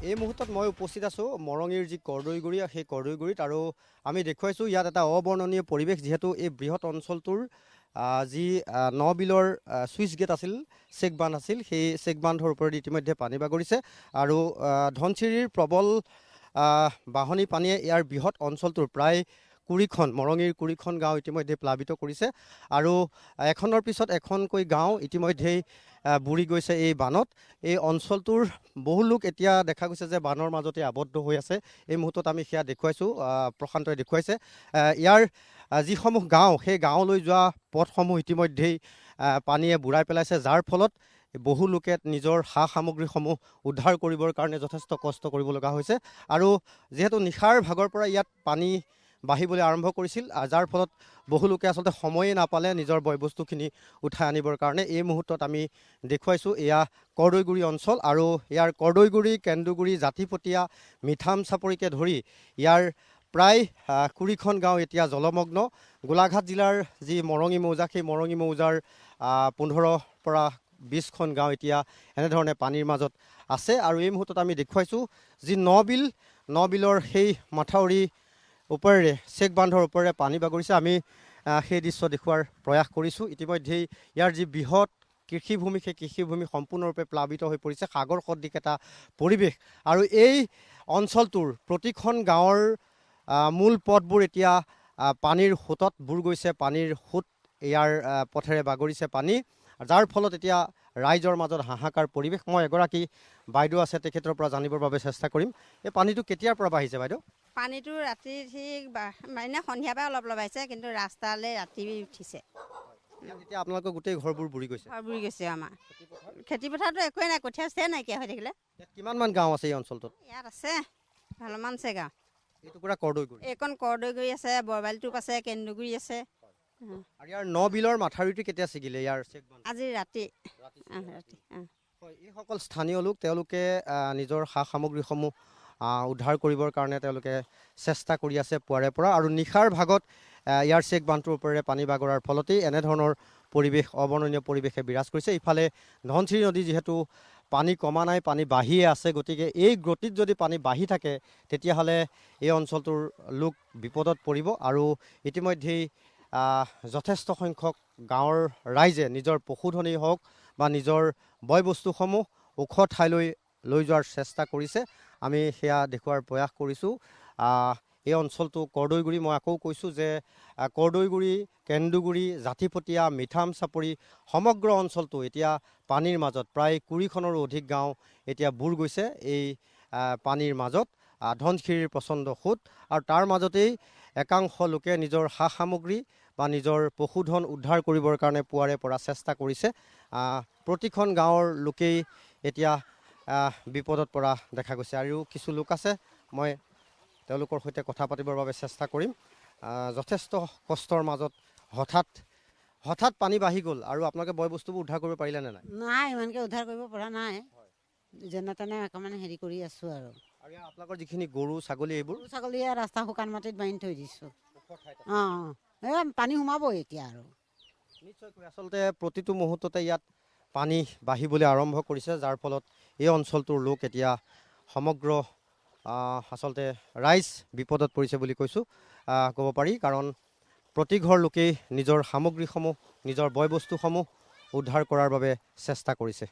এই মুহূৰ্তত মই উপস্থিত আছোঁ মৰঙীৰ যি কৰ্দৈগুৰি সেই কৰ্দৈগুৰিত আৰু আমি দেখুৱাইছোঁ ইয়াত এটা অবৰ্ণনীয় পৰিৱেশ যিহেতু এই বৃহৎ অঞ্চলটোৰ যি নবিলৰ ছুইচ গেট আছিল চেক বান্ধ আছিল সেই চেক বান্ধৰ ওপৰেদি ইতিমধ্যে পানী বাগৰিছে আৰু ধনশিৰিৰ প্ৰবল বাঢ়নী পানীয়ে ইয়াৰ বৃহৎ অঞ্চলটোৰ প্ৰায় কুৰিখন মৰঙীৰ কুৰিখন গাঁও ইতিমধ্যে প্লাবিত কৰিছে আৰু এখনৰ পিছত এখনকৈ গাঁও ইতিমধ্যেই বুৰি গৈছে এই বানত। এই অঞ্চলটোৰ বহু লোক এতিয়া দেখা গৈছে যে বানৰ মাজতে আবদ্ধ হৈ আছে। এই মুহূৰ্তত আমি সেয়া দেখুৱাইছোঁ, প্ৰশান্তই দেখুৱাইছে। ইয়াৰ যিসমূহ গাঁও সেই গাঁৱলৈ যোৱা পথসমূহ ইতিমধ্যেই পানীয়ে বুৰাই পেলাইছে, যাৰ ফলত বহু লোকে নিজৰ সা সামগ্ৰীসমূহ উদ্ধাৰ কৰিবৰ কাৰণে যথেষ্ট কষ্ট কৰিব লগা হৈছে আৰু যিহেতু নিশাৰ ভাগৰ পৰা ইয়াত পানী বাঢ়িবলৈ আৰম্ভ কৰিছিল, যাৰ ফলত বহু লোকে আচলতে সময়ে নাপালে নিজৰ বয়বস্তুখিনি উঠাই আনিবৰ কাৰণে। এই মুহূৰ্তত আমি দেখুৱাইছোঁ এয়া কৰ্দৈগুৰি অঞ্চল আৰু ইয়াৰ কৰ্দৈগুৰি, কেন্দুগুৰি, জাতিপতীয়া, মিঠাম চাপৰিকে ধৰি ইয়াৰ প্ৰায় কুৰিখন গাঁও এতিয়া জলমগ্ন। গোলাঘাট জিলাৰ যি মৰঙী মৌজা সেই মৰঙী মৌজাৰ 15 পৰা 20খন গাঁও এতিয়া এনেধৰণে পানীৰ মাজত আছে আৰু এই মুহূৰ্তত আমি দেখুৱাইছোঁ যি নবিলৰ সেই মাথাউৰি ওপৰেৰে চেক বান্ধৰ ওপৰেৰে পানী বাগৰিছে। আমি সেই দৃশ্য দেখুৱাৰ প্ৰয়াস কৰিছোঁ। ইতিমধ্যেই ইয়াৰ যি বৃহৎ কৃষিভূমি সেই কৃষিভূমি সম্পূৰ্ণৰূপে প্লাবিত হৈ পৰিছে, সাগৰ সদৃশ এটা পৰিৱেশ আৰু এই অঞ্চলটোৰ প্ৰতিখন গাঁৱৰ মূল পথবোৰ এতিয়া পানীৰ সোঁতত বুৰ গৈছে, পানীৰ সোঁত ইয়াৰ পথেৰে বাগৰিছে পানী, যাৰ ফলত এতিয়া ৰাইজৰ মাজত হাহাকাৰ পৰিৱেশ। মই এগৰাকী বাইদেউ আছে, তেখেতৰ পৰা জানিবৰ বাবে চেষ্টা কৰিম। এই পানীটো কেতিয়াৰ পৰা বাঢ়িছে বাইদেউ? পানীটো ৰাতি ঠিক মানে সন্ধিয়াৰ পৰা অলপ লগাইছে, কিন্তু ৰাস্তালৈ ৰাতি উঠিছে। এতিয়া আপোনালোকৰ গোটেই ঘৰবোৰ বুৰি গৈছে? ঘৰ বুৰি গৈছে। আমাৰ খেতিপথাৰটো একোৱেই নাই, কঠীয়া চঠীয়া নাইকিয়া হৈ থাকিলে। কিমানমান গাঁও আছে এই অঞ্চলটোত? ইয়াত আছে ভালমান আছে গাঁও। এইটো পুৰা কৰ্দৈগুৰি? এইকণ কৰ্দৈগুৰি আছে, বৰবালি টোপ আছে, কেন্দুগুৰি আছে। আৰু ইয়াৰ নবিলৰ মাথাউৰিটো কেতিয়া ছিগিলে ইয়াৰ? আজি ৰাতি। এইসকল স্থানীয় লোক, তেওঁলোকে নিজৰ সা সামগ্ৰীসমূহ উদ্ধাৰ কৰিবৰ কাৰণে তেওঁলোকে চেষ্টা কৰি আছে পুৱাৰে পৰা আৰু নিশাৰ ভাগত ইয়াৰ চেক বান্ধটোৰ ওপৰেৰে পানী বাগৰাৰ ফলতেই এনেধৰণৰ পৰিৱেশ, অবৰ্ণনীয় পৰিৱেশে বিৰাজ কৰিছে। ইফালে ধনশিৰি নদী যিহেতু পানী কমা নাই, পানী বাঢ়িয়ে আছে, গতিকে এই গতিত যদি পানী বাঢ়ি থাকে তেতিয়াহ'লে এই অঞ্চলটোৰ লোক বিপদত পৰিব আৰু ইতিমধ্যেই যথেষ্ট সংখ্যক গাঁৱৰ ৰাইজে নিজৰ পশুধনেই হওক বা নিজৰ বয় বস্তুসমূহ ওখ ঠাইলৈ লৈ যোৱাৰ চেষ্টা কৰিছে। আমি সেয়া দেখুৱাৰ প্ৰয়াস কৰিছোঁ। এই অঞ্চলটো কৰ্দৈগুৰি, মই আকৌ কৈছোঁ যে কৰ্দৈগুৰি, কেন্দুগুৰি, জাতিপতীয়া, মিঠাম চাপৰি সমগ্ৰ অঞ্চলটো এতিয়া পানীৰ মাজত। প্ৰায় 20খনৰো অধিক গাঁও এতিয়া বুৰ গৈছে এই পানীৰ মাজত। ধনশিৰিৰ প্ৰচণ্ড সোঁত আৰু তাৰ মাজতেই একাংশ লোকে নিজৰ সা সামগ্ৰী বা নিজৰ পশুধন উদ্ধাৰ কৰিবৰ কাৰণে পুৱাৰে পৰা চেষ্টা কৰিছে। প্ৰতিখন গাঁৱৰ লোকেই এতিয়া বিপদত পৰা দেখা গৈছে আৰু কিছু লোক আছে, মই তেওঁলোকৰ সৈতে কথা পাতিবৰ বাবে চেষ্টা কৰিম। যথেষ্ট কষ্টৰ মাজত হঠাৎ পানী বাঢ়ি গ'ল আৰু আপোনালোকে বয় বস্তুবোৰ উদ্ধাৰ কৰিব পাৰিলে নে নাই? নাই, ইমানকৈ উদ্ধাৰ কৰিব পৰা নাই, যেনে তেনে অকণমান হেৰি কৰি আছোঁ আৰু আপোনালোকৰ যিখিনি গৰু ছাগলী, এইবোৰ গৰু ছাগলী ৰাস্তা শুকান মাটিত বান্ধি থৈ দিছোঁ। পানী সোমাবই এতিয়া আৰু নিশ্চয়কৈ। আচলতে প্ৰতিটো মুহূৰ্ততে ইয়াত পানী বাঢ়িবলৈ আৰম্ভ কৰিছে, যাৰ ফলত এই অঞ্চলটোৰ লোক এতিয়া সমগ্ৰ আচলতে ৰাইজ বিপদত পৰিছে বুলি কৈছোঁ, ক'ব পাৰি। কাৰণ প্ৰতি ঘৰ লোকেই নিজৰ সামগ্ৰীসমূহ, নিজৰ বয় বস্তুসমূহ উদ্ধাৰ কৰাৰ বাবে চেষ্টা কৰিছে।